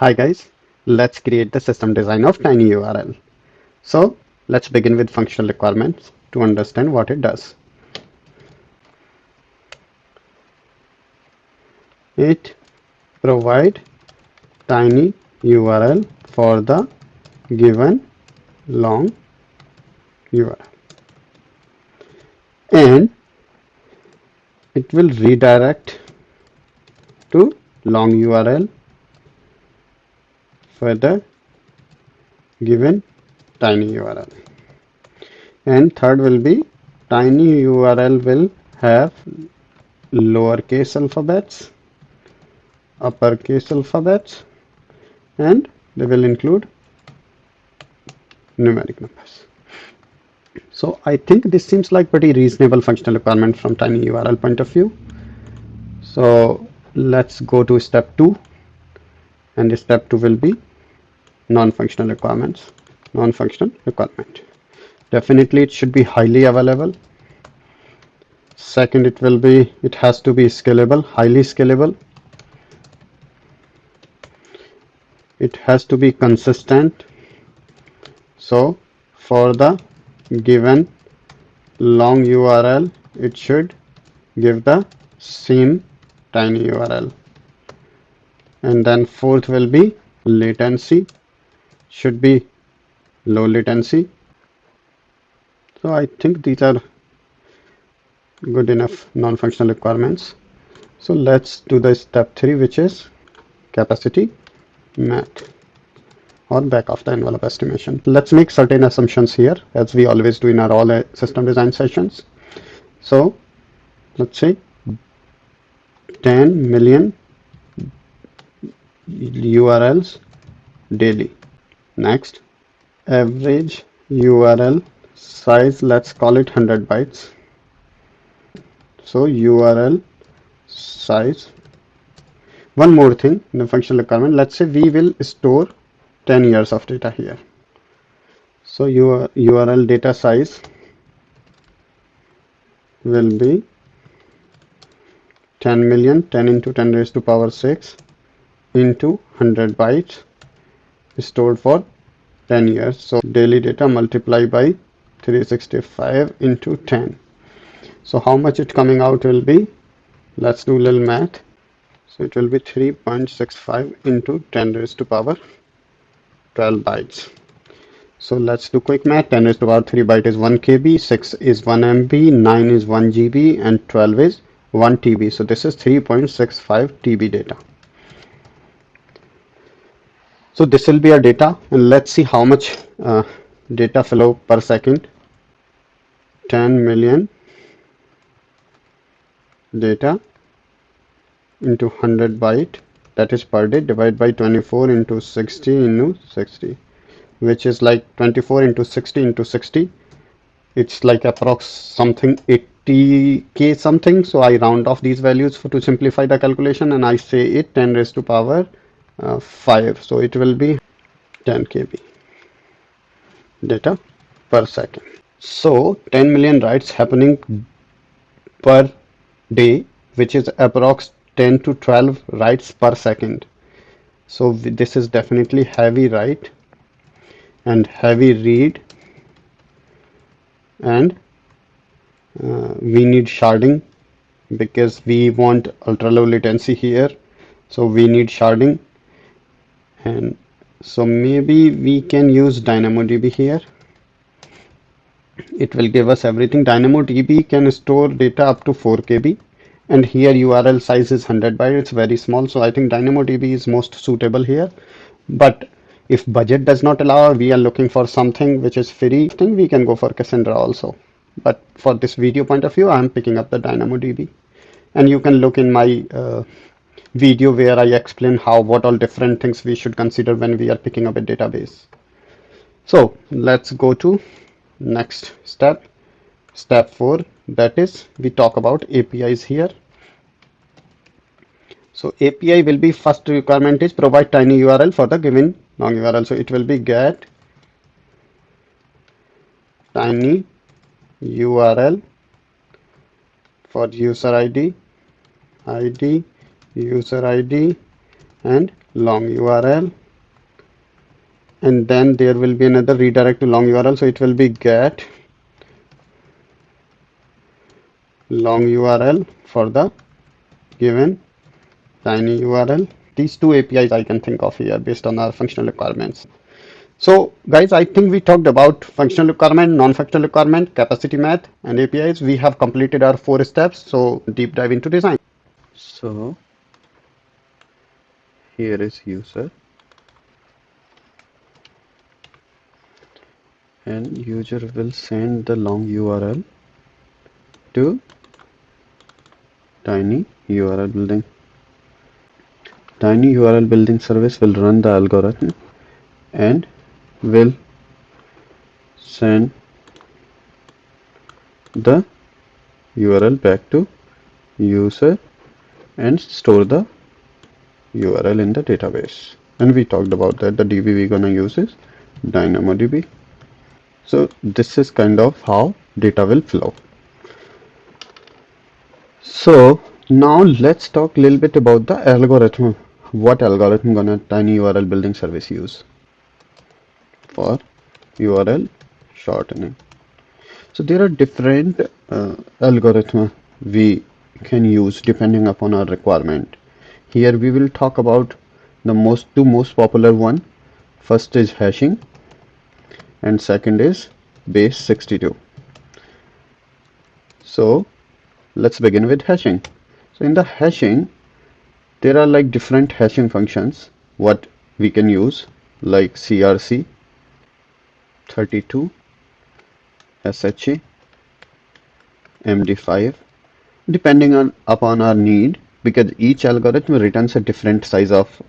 Hi guys, let's create the system design of TinyURL. So let's begin with functional requirements to understand what it does. It provides TinyURL for the given long URL, and it will redirect to long URL for the given TinyURL. And third will be TinyURL will have lowercase alphabets, uppercase alphabets, and they will include numeric numbers. So I think this seems like pretty reasonable functional requirement from TinyURL point of view. So let's go to step 2, and step 2 will be non-functional requirements. Non-functional requirement. Definitely it should be highly available. Second, it has to be scalable, highly scalable. It has to be consistent. So for the given long URL, it should give the same TinyURL. And then fourth will be latency, should be low latency. So I think these are good enough non-functional requirements. So let's do the step 3, which is capacity math or back of the envelope estimation. Let's make certain assumptions here, as we always do in our all system design sessions. So let's say 10 million URLs daily. Next, average URL size, let's call it 100 bytes. So URL size. One more thing in the functional requirement, let's say we will store 10 years of data here. So your URL data size will be 10 million, 10 into 10 raised to power 6 into 100 bytes stored for 10 years. So daily data multiplied by 365 into 10. So how much it coming out will be? Let's do a little math. So it will be 3.65 into 10 raised to power 12 bytes. So let's do quick math. 10 raised to power 3 byte is 1 KB, 6 is 1 MB, 9 is 1 GB, and 12 is 1 TB. So this is 3.65 TB data. So this will be our data, and let's see how much data flow per second. 10 million data into 100 byte, that is per day, divided by 24 into 60 into 60, which is like 24 into 60 into 60. It's like approx something 80k something. So I round off these values to simplify the calculation, and I say it 10 raised to power 5. So it will be 10 KB data per second. So 10 million writes happening per day, which is approx 10 to 12 writes per second. So this is definitely heavy write and heavy read, and we need sharding because we want ultra low latency here. So we need sharding, and so maybe we can use DynamoDB here. It will give us everything. DynamoDB can store data up to 4 KB, and here URL size is 100 bytes. It's very small, so I think DynamoDB is most suitable here. But if budget does not allow, we are looking for something which is free, then we can go for Cassandra also. But for this video point of view, I am picking up the DynamoDB, and you can look in my video where I explain what all different things we should consider when we are picking up a database. So let's go to next step, step 4, that is we talk about APIs here. So API will be, first requirement is provide TinyURL for the given long URL. So it will be get TinyURL for user ID, user ID, and long URL, and then there will be another redirect to long URL, so it will be get long URL for the given tiny URL. These two APIs I can think of here based on our functional requirements. So guys, I think we talked about functional requirement, non-functional requirement, capacity math, and APIs. We have completed our 4 steps. So deep dive into design. So here is user, and user will send the long URL to TinyURL building. TinyURL building service will run the algorithm and will send the URL back to user and store the URL in the database. And we talked about that. The DB we're gonna use is DynamoDB. So this is kind of how data will flow. So now let's talk a little bit about the algorithm. What algorithm gonna TinyURL building service use for URL shortening? So there are different algorithms we can use depending upon our requirement. Here we will talk about the two most popular one. First is hashing and second is base 62. So let's begin with hashing. So in the hashing, there are like different hashing functions what we can use, like CRC, 32, SHA, MD5, depending on upon our need, because each algorithm returns a different size of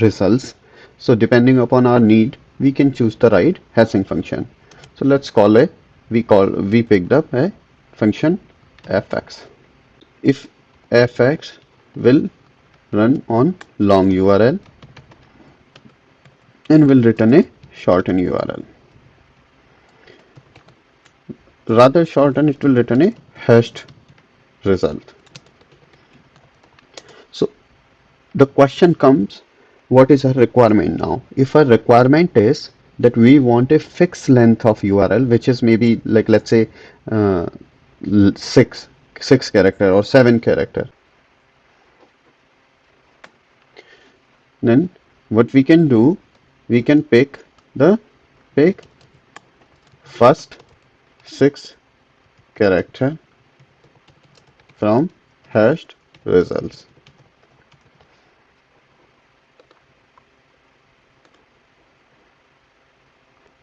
results. So depending upon our need, we can choose the right hashing function. So let's call a we picked up a function fx. If fx will run on long URL and will return a shorten URL. Rather shorten, it will return a hashed result. So the question comes, what is our requirement now? If our requirement is that we want a fixed length of URL, which is maybe like, let's say, uh, six character or 7 character, then what we can do, we can pick first 6 character from hashed results.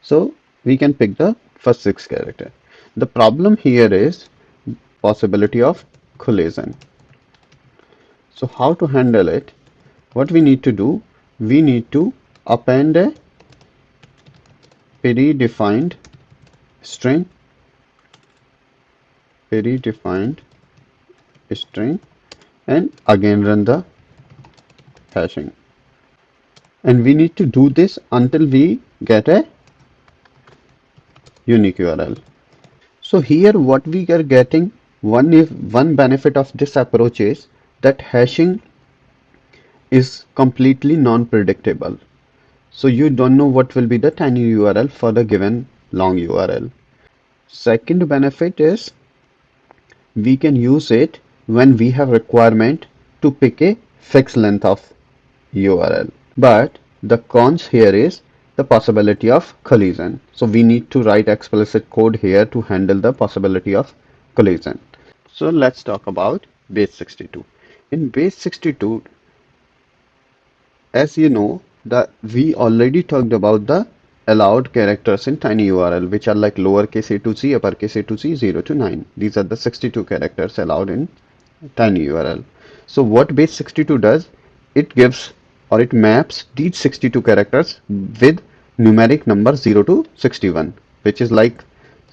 So we can pick the first 6 character. The problem here is possibility of collision. So how to handle it? What we need to do, we need to append a predefined string, predefined string, and again run the hashing. And we need to do this until we get a unique URL. So here what we are getting, one benefit of this approach is that hashing is completely non-predictable. So you don't know what will be the tiny URL for the given long URL. Second benefit is we can use it when we have requirement to pick a fixed length of URL. But the cons here is the possibility of collision. So we need to write explicit code here to handle the possibility of collision. So let's talk about base 62. In base 62, as you know, we already talked about the allowed characters in TinyURL, which are like lowercase a to z, uppercase a to z, 0 to 9. These are the 62 characters allowed in TinyURL. So what base 62 does, it gives or it maps these 62 characters with numeric number 0 to 61, which is like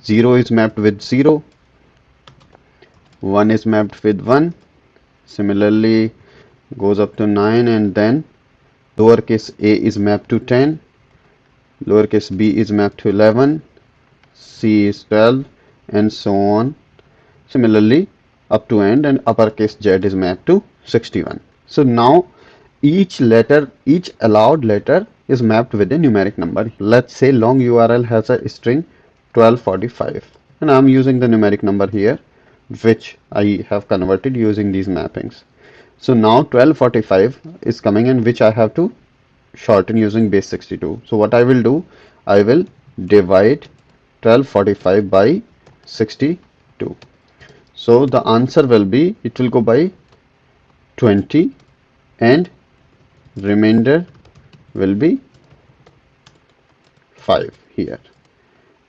0 is mapped with 0, 1 is mapped with 1, similarly goes up to 9, and then lowercase a is mapped to 10, lowercase b is mapped to 11, c is 12, and so on. Similarly, up to end, and uppercase z is mapped to 61. So now each allowed letter is mapped with a numeric number. Let's say long URL has a string 1245, and I'm using the numeric number here, which I have converted using these mappings. So now 1245 is coming in, which I have to shorten using base 62. So what I will do, I will divide 1245 by 62. So the answer will be, it will go by 20, and remainder will be 5 here.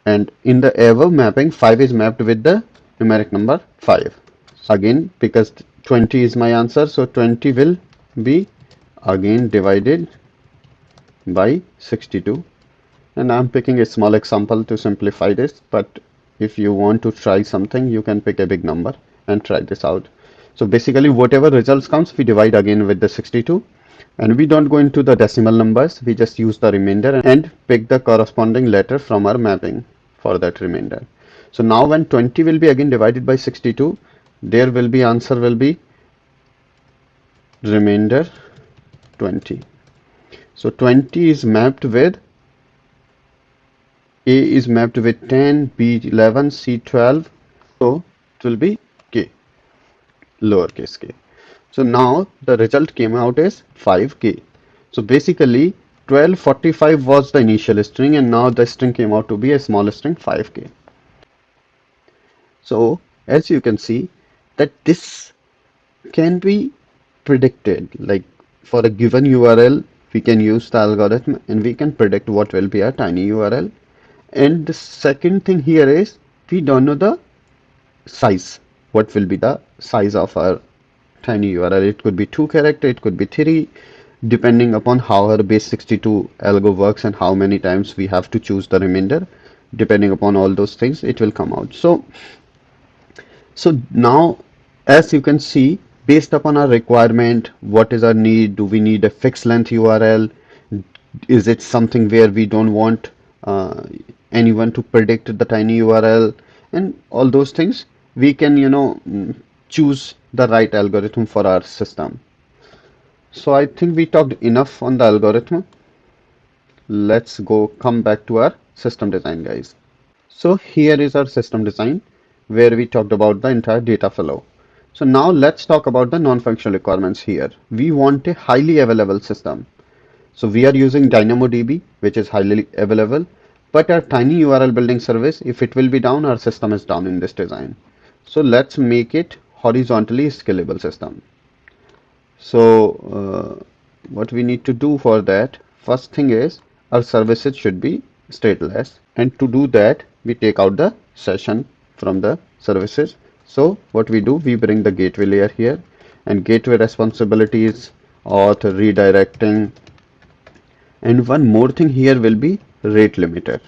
And in the above mapping, 5 is mapped with the numeric number 5. Again, because 20 is my answer, so 20 will be again divided by 62. And I'm picking a small example to simplify this, but if you want to try something, you can pick a big number and try this out. So basically, whatever results comes, we divide again with the 62, and we don't go into the decimal numbers. We just use the remainder and pick the corresponding letter from our mapping for that remainder. So now when 20 will be again divided by 62, there will be answer will be remainder 20. So 20 is mapped with A is mapped with 10, B 11, C 12. So it will be K, lowercase k. So now the result came out as 5K. So basically 1245 was the initial string, and now the string came out to be a small string 5K. So as you can see that this can be predicted, like for a given URL we can use the algorithm and we can predict what will be a tiny URL. And the second thing here is we don't know the size. What will be the size of our tiny URL? It could be 2 character, it could be 3, depending upon how our base 62 algo works and how many times we have to choose the remainder. Depending upon all those things, it will come out. So now, as you can see, based upon our requirement, what is our need? Do we need a fixed length URL? Is it something where we don't want anyone to predict the tiny URL? And all those things, we can, choose the right algorithm for our system. So I think we talked enough on the algorithm. Let's go come back to our system design, guys. So here is our system design where we talked about the entire data flow. So now let's talk about the non-functional requirements here. We want a highly available system. So we are using DynamoDB, which is highly available, but our tiny URL building service, if it will be down, our system is down in this design. So let's make it horizontally scalable system. So what we need to do for that, first thing is our services should be stateless, and to do that we take out the session from the services. So what we do, we bring the gateway layer here, and gateway responsibilities, auth, redirecting, and one more thing here will be rate limiter.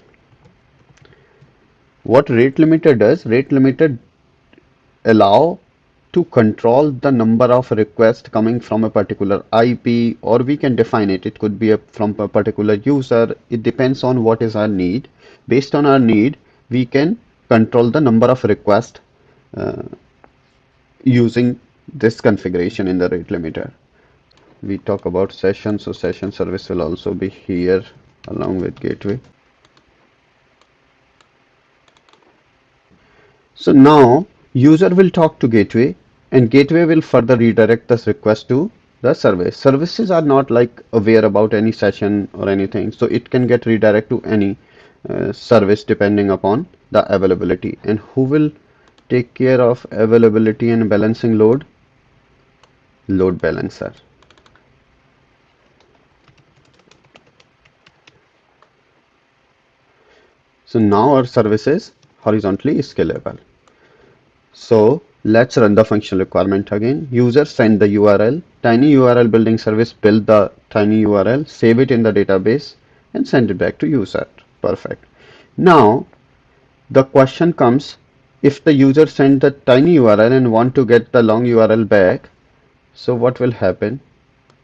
What rate limiter does, rate limiter allow to control the number of requests coming from a particular IP, or we can define it. It could be from a particular user. It depends on what is our need. Based on our need, we can control the number of requests uh, using this configuration in the rate limiter. We talk about session, so session service will also be here along with gateway. So now user will talk to gateway, and gateway will further redirect this request to the service. Services are not like aware about any session or anything, so it can get redirect to any service depending upon the availability. And who will take care of availability and balancing load? Load balancer. So now our service is horizontally scalable. So let's run the function requirement again. User send the URL. Tiny URL building service build the tiny URL, save it in the database, and send it back to user. Perfect. Now the question comes, if the user send the tiny URL and want to get the long URL back, so what will happen?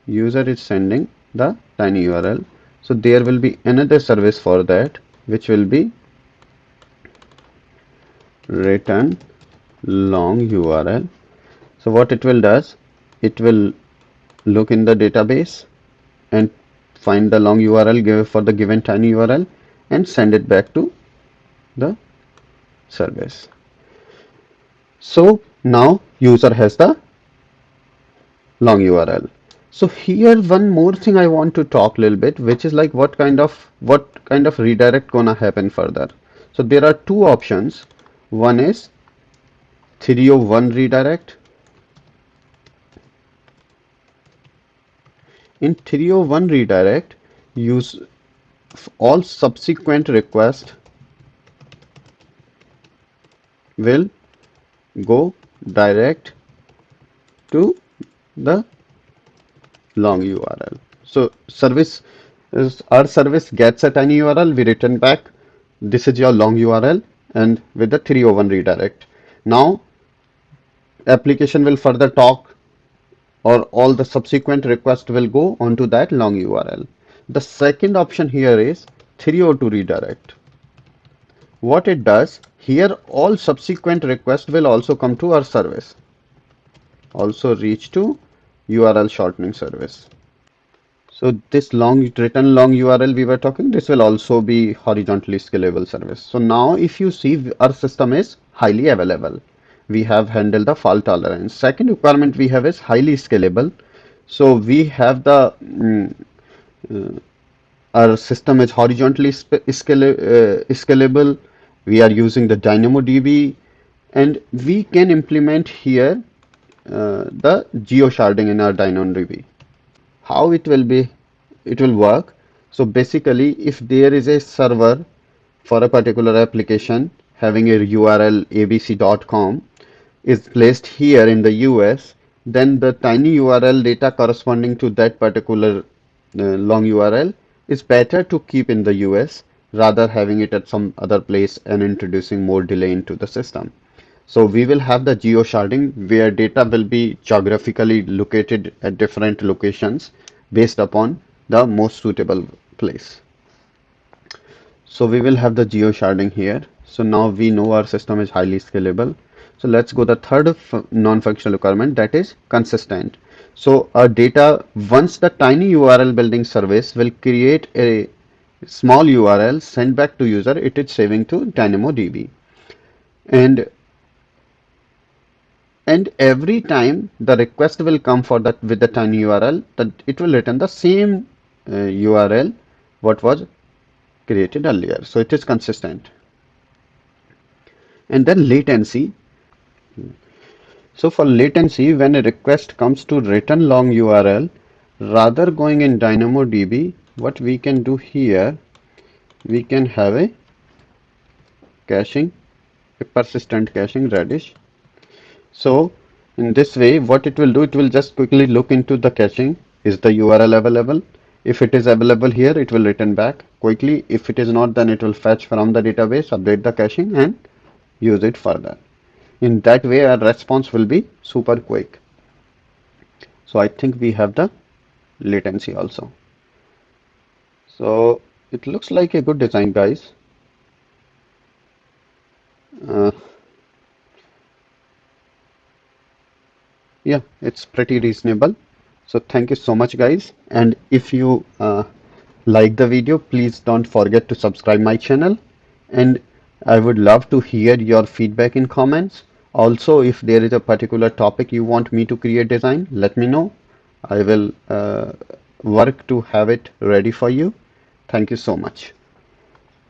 User is sending the tiny URL. So there will be another service for that, which will be return long URL. So what it will does, it will look in the database and find the long URL for the given tiny URL and send it back to the service. So now user has the long URL. So here one more thing I want to talk a little bit, which is like what kind of redirect gonna happen further. So there are two options. One is 301 redirect. In 301 redirect, use all subsequent requests will go direct to the long URL. So our service gets a tiny URL, we return back, this is your long URL, and with the 301 redirect. Now application will further talk, or all the subsequent requests will go onto that long URL. The second option here is 302 redirect. What it does, here all subsequent requests will also come to our service, also reach to URL shortening service. So this return long URL we were talking, this will also be horizontally scalable service. So now if you see, our system is highly available. We have handled the fault tolerance. Second requirement we have is highly scalable. So we have our system is horizontally scalable. We are using the DynamoDB, and we can implement here the geo sharding in our DynamoDB. How it will work. So basically, if there is a server for a particular application having a URL abc.com is placed here in the US, then the tiny URL data corresponding to that particular long URL is better to keep in the US rather having it at some other place and introducing more delay into the system. So we will have the geo sharding where data will be geographically located at different locations based upon the most suitable place. So we will have the geo sharding here. So now we know our system is highly scalable. So let's go the third non-functional requirement, that is consistent. So our data, once the tiny URL building service will create a small URL sent back to user, it is saving to DynamoDB. And every time the request will come for that with the tiny URL, that it will return the same URL what was created earlier. So it is consistent. And then latency. So for latency, when a request comes to return long URL, rather going in DynamoDB, what we can do here, we can have a caching, a persistent caching Redis. So in this way, what it will do, it will just quickly look into the caching. Is the URL available? If it is available here, it will return back quickly. If it is not, then it will fetch from the database, update the caching, and use it further. In that way, our response will be super quick. So I think we have the latency also. So it looks like a good design, guys. Uh, yeah, it's pretty reasonable. So thank you so much, guys. And if you like the video, please don't forget to subscribe my channel. And I would love to hear your feedback in comments. Also, if there is a particular topic you want me to create design, let me know. I will work to have it ready for you. Thank you so much.